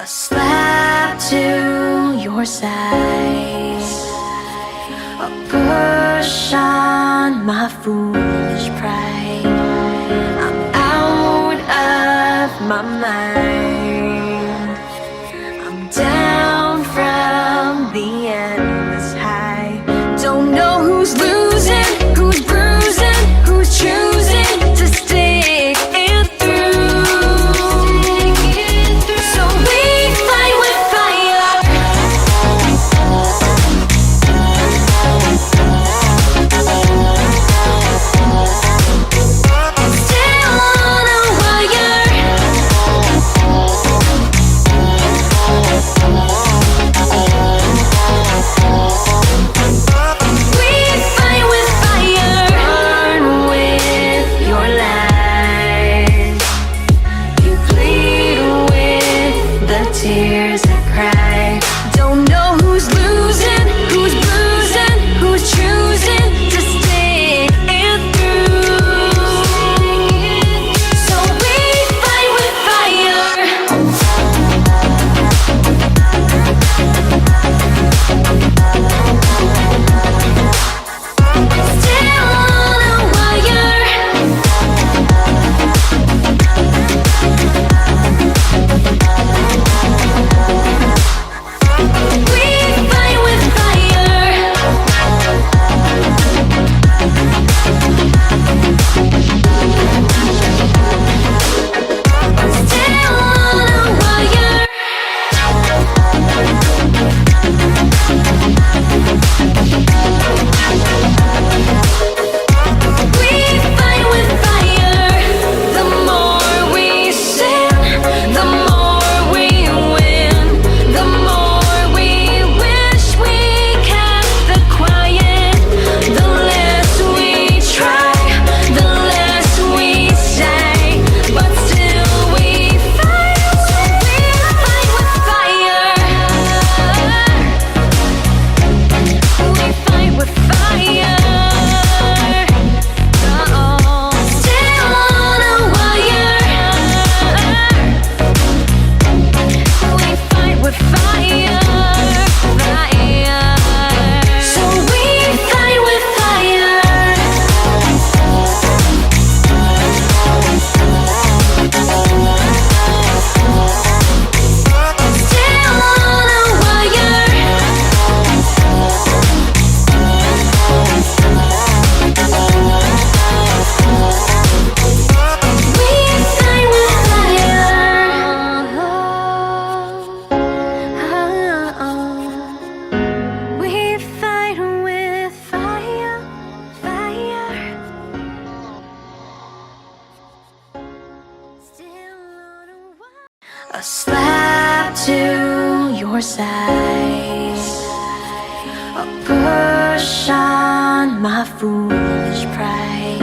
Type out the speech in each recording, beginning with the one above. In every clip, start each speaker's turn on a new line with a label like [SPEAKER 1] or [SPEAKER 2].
[SPEAKER 1] A slap to your side, a push on my foolish pride. I'm out of my mind. I'm down from the endless high. Don't know who's losing, who's bruising, who's choosing to stick it through. So we fight with fire. Still on a wire. We fight with fire. Burn with your lies. You plead with the tears I cry. Don't know who's losing, who's bruising, who's choosing to stick it through. So we fight with fire. Still on a wire. We fight with fire. Still on a wire. We fight with fire. The more we sin, the more we win. The more we wish we kept the quiet. The less we try, the less we say. But still we fight. So we fight with fire. We fight with fire. Still on a wire. We fight with fire. So we fight with fire. Still on a wire. We fight with fire. We fight with fire, fire. Still on a wire. A slap to your side, a push on my foolish pride.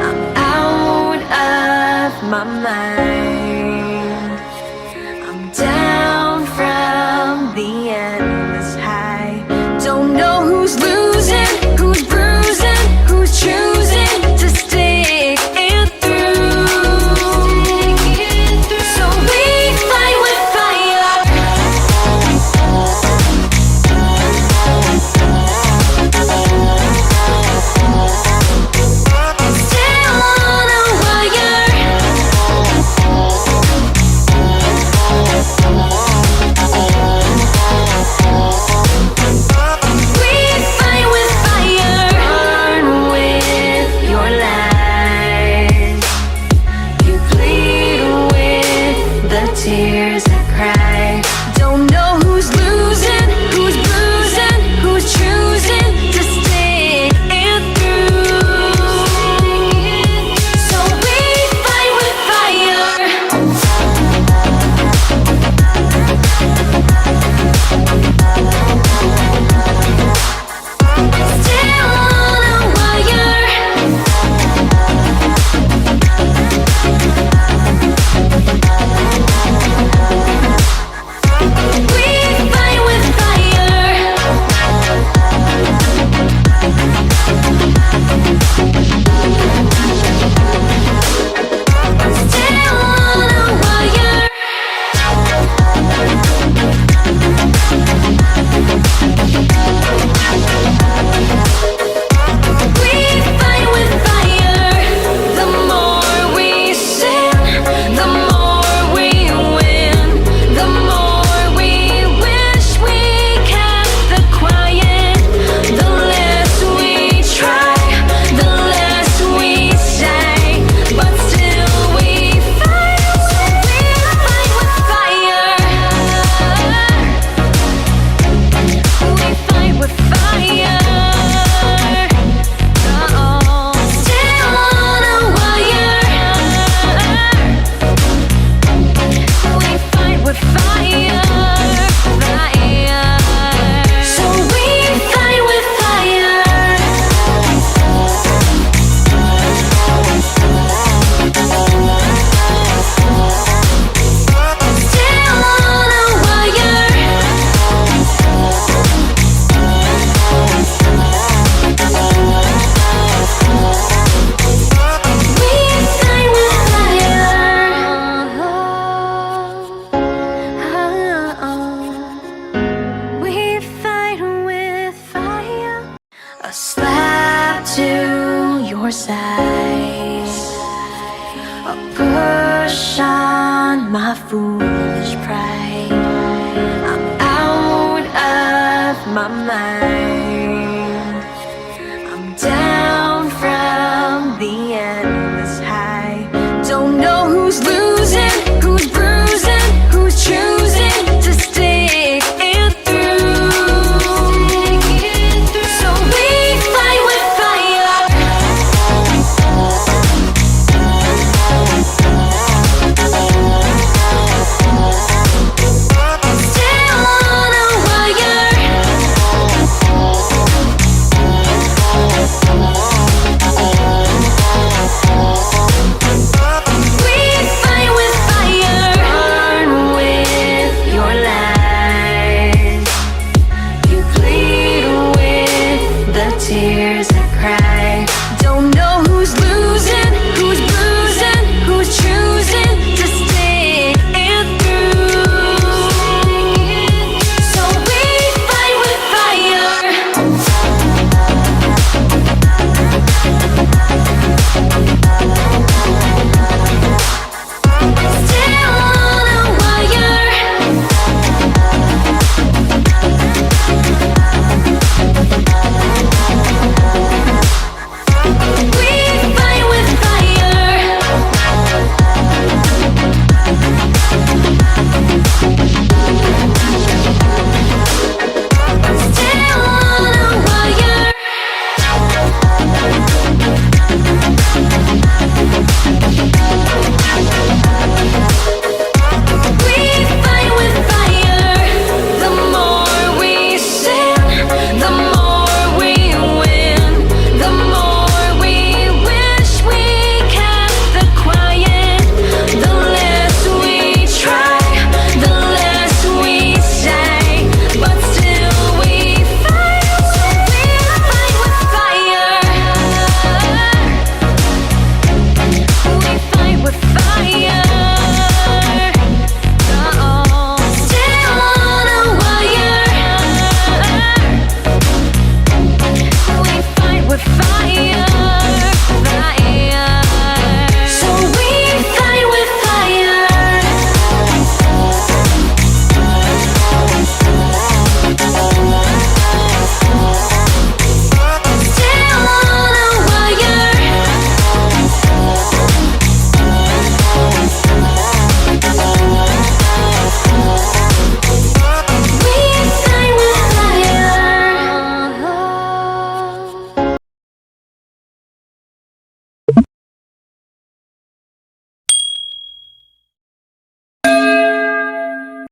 [SPEAKER 1] I'm out of my mind. I'm down from the endless high. Don't know who's losing, who's bruising, who's choosing to stick it through. So we fight with fire. Still on a wire. We fight with fire. Burn with your lies. You plead with the tears I cry. Don't know who's losing, who's bruising, who's choosing to stick it through. So we fight with fire. Still on a wire. side. I'll push on my foolish pride. I'm out of my mind.